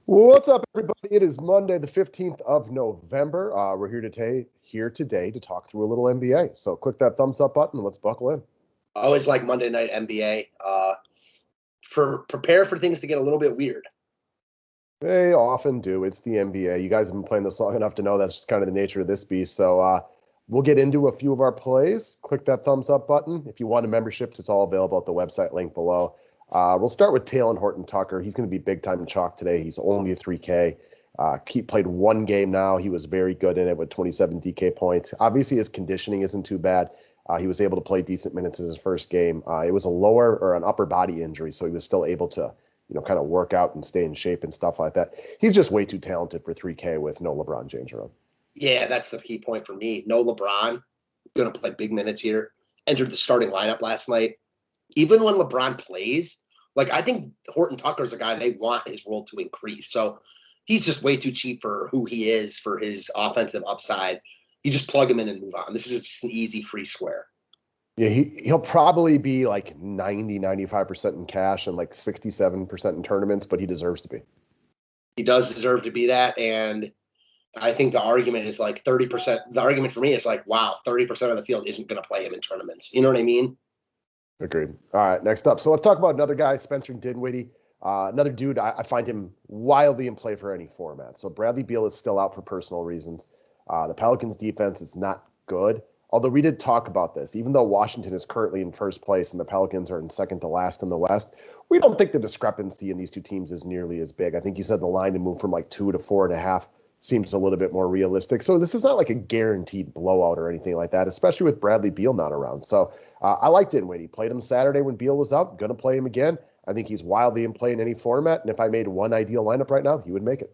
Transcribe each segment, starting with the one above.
What's up, everybody? It is Monday, the 15th of November. We're here today to talk through a little NBA. So click that thumbs up button and let's buckle in. I always like Monday night NBA. Prepare for things to get a little bit weird. They often do. It's the NBA. You guys have been playing this long enough to know that's just kind of the nature of this beast. So we'll get into a few of our plays. Click that thumbs up button. If you want a membership, it's all available at the website link below. We'll start with Talen Horton-Tucker. He's going to be big time in chalk today. He's only a 3K. He played one game now. He was very good in it with 27 DK points. Obviously, his conditioning isn't too bad. He was able to play decent minutes in his first game. It was a lower or an upper body injury, so he was still able to, kind of work out and stay in shape and stuff like that. He's just way too talented for 3K with no LeBron James around. Yeah, that's the key point for me. No LeBron, going to play big minutes here. Entered the starting lineup last night. Even when LeBron plays, I think Horton-Tucker's a guy they want his role to increase. So he's just way too cheap for who he is, for his offensive upside. You just plug him in and move on. This is just an easy free square. Yeah, he'll probably be like 95% in cash and like 67% in tournaments, but he deserves to be. He does deserve to be that. And I think the argument is 30%. The argument for me is wow, 30% of the field isn't going to play him in tournaments. You know what I mean? Agreed. All right, next up. So let's talk about another guy, Spencer Dinwiddie. Another dude, I find him wildly in play for any format. So Bradley Beal is still out for personal reasons. The Pelicans defense is not good. Although we did talk about this, even though Washington is currently in first place and the Pelicans are in second to last in the West, we don't think the discrepancy in these two teams is nearly as big. I think you said the line to move from 2 to 4.5 seems a little bit more realistic. So this is not like a guaranteed blowout or anything like that, especially with Bradley Beal not around. So I like Dinwiddie. Played him Saturday when Beal was out. Going to play him again. I think he's wildly in play in any format. And if I made one ideal lineup right now, he would make it.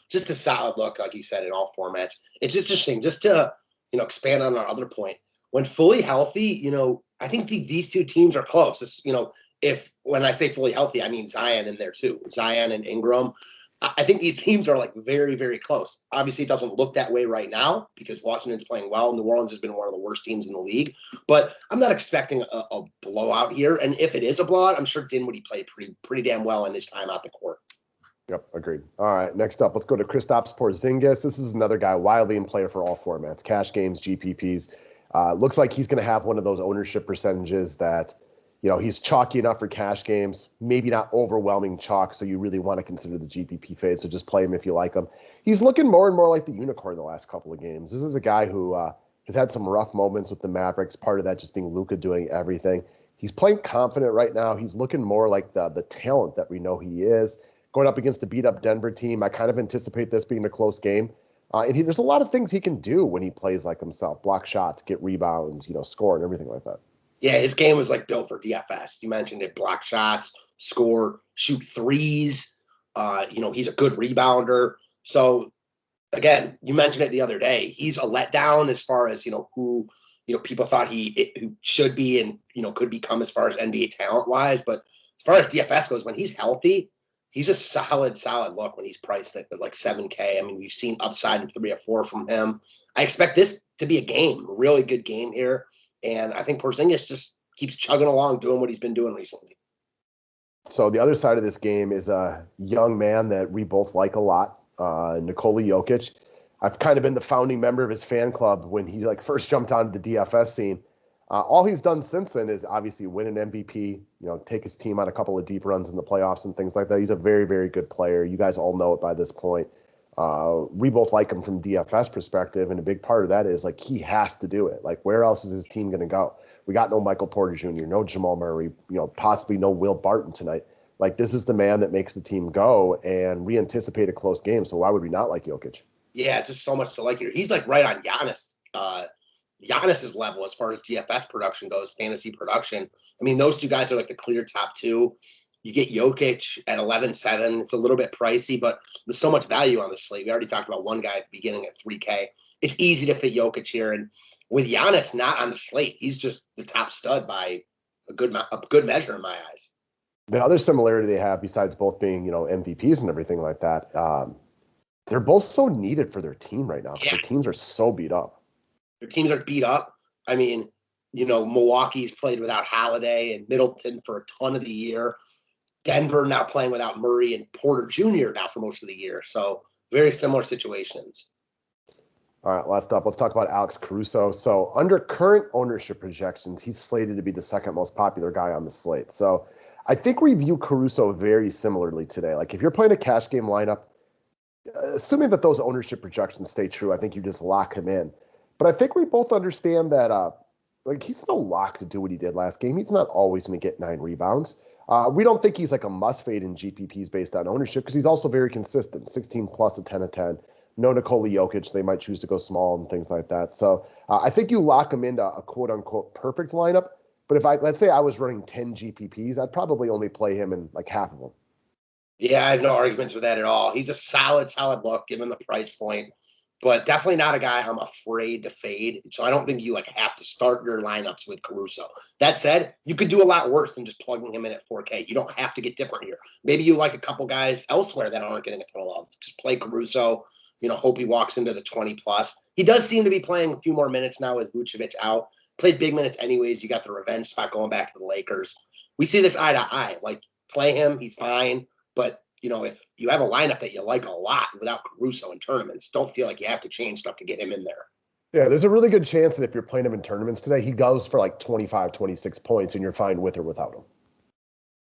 Just a solid look, like you said, in all formats. It's just interesting, just to expand on our other point. When fully healthy, I think these two teams are close. It's, if when I say fully healthy, I mean Zion in there too. Zion and Ingram. I think these teams are very, very close. Obviously, it doesn't look that way right now because Washington's playing well. New Orleans has been one of the worst teams in the league. But I'm not expecting a blowout here. And if it is a blowout, I'm sure Dinwiddie played pretty damn well in his time out the court. Yep, agreed. All right, next up, let's go to Kristaps Porzingis. This is another guy wildly in play for all formats, cash games, GPPs. Looks like he's going to have one of those ownership percentages that, he's chalky enough for cash games, maybe not overwhelming chalk, so you really want to consider the GPP fade, so just play him if you like him. He's looking more and more like the unicorn the last couple of games. This is a guy who has had some rough moments with the Mavericks, part of that just being Luka doing everything. He's playing confident right now. He's looking more like the talent that we know he is. Going up against the beat-up Denver team, I kind of anticipate this being a close game. And there's a lot of things he can do when he plays like himself. Block shots, get rebounds, score and everything like that. Yeah, his game was built for DFS. You mentioned it, block shots, score, shoot threes. He's a good rebounder. So, again, you mentioned it the other day. He's a letdown as far as, who, people thought who should be and, could become as far as NBA talent-wise. But as far as DFS goes, when he's healthy, he's a solid look when he's priced at 7K. I mean, we've seen upside in 3 or 4 from him. I expect this to be a really good game here. And I think Porzingis just keeps chugging along, doing what he's been doing recently. So the other side of this game is a young man that we both like a lot, Nikola Jokic. I've kind of been the founding member of his fan club when he first jumped onto the DFS scene. All he's done since then is obviously win an MVP, take his team on a couple of deep runs in the playoffs and things like that. He's a very, very good player. You guys all know it by this point. We both like him from DFS perspective, and a big part of that is he has to do it. Where else is his team going to go? We got no Michael Porter Jr., no Jamal Murray, possibly no Will Barton tonight. This is the man that makes the team go, and we anticipate a close game. So why would we not like Jokic? Yeah, just so much to like here. He's right on Giannis. Giannis's level as far as DFS production goes, fantasy production. I mean, those two guys are the clear top two. You get Jokic at 11.7. It's a little bit pricey, but there's so much value on the slate. We already talked about one guy at the beginning at 3K. It's easy to fit Jokic here. And with Giannis not on the slate, he's just the top stud by a good measure in my eyes. The other similarity they have, besides both being, MVPs and everything like that, they're both so needed for their team right now. Yeah. Their teams are so beat up. Their teams are beat up. I mean, Milwaukee's played without Holiday and Middleton for a ton of the year. Denver now playing without Murray and Porter Jr. now for most of the year. So very similar situations. All right, last up, let's talk about Alex Caruso. So under current ownership projections, he's slated to be the second most popular guy on the slate. So I think we view Caruso very similarly today. Like if you're playing a cash game lineup, assuming that those ownership projections stay true, I think you just lock him in. But I think we both understand that like he's no lock to do what he did last game. He's not always going to get 9 rebounds. We don't think he's like a must fade in GPPs based on ownership because he's also very consistent, 16 plus, a 10 of 10. No Nikola Jokic, they might choose to go small and things like that. So I think you lock him into a quote unquote perfect lineup. But if let's say I was running 10 GPPs, I'd probably only play him in like half of them. Yeah, I have no arguments with that at all. He's a solid look given the price point, but definitely not a guy I'm afraid to fade. So I don't think you like have to start your lineups with Caruso. That said, you could do a lot worse than just plugging him in at 4K. You don't have to get different here. Maybe you like a couple guys elsewhere that aren't getting a ton of love. Just play Caruso. Hope he walks into the 20 plus. He does seem to be playing a few more minutes now with Vucevic out. Played big minutes anyways. You got the revenge spot going back to the Lakers. We see this eye to eye. Like, play him, he's fine. But, if you have a lineup that you like a lot without Caruso in tournaments, don't feel like you have to change stuff to get him in there. Yeah, there's a really good chance that if you're playing him in tournaments today, he goes for like 25, 26 points, and you're fine with or without him.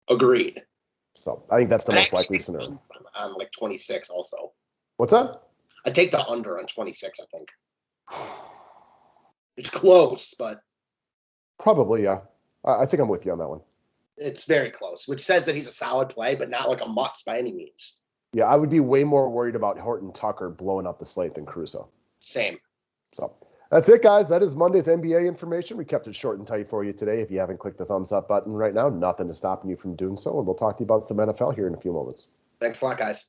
Agreed. So I think that's the most likely scenario. On like 26 also. What's that? I take the under on 26, I think. It's close, but. Probably, yeah. I think I'm with you on that one. It's very close, which says that he's a solid play, but not like a must by any means. Yeah, I would be way more worried about Horton-Tucker blowing up the slate than Caruso. Same. So that's it, guys. That is Monday's NBA information. We kept it short and tight for you today. If you haven't clicked the thumbs up button right now, nothing is stopping you from doing so. And we'll talk to you about some NFL here in a few moments. Thanks a lot, guys.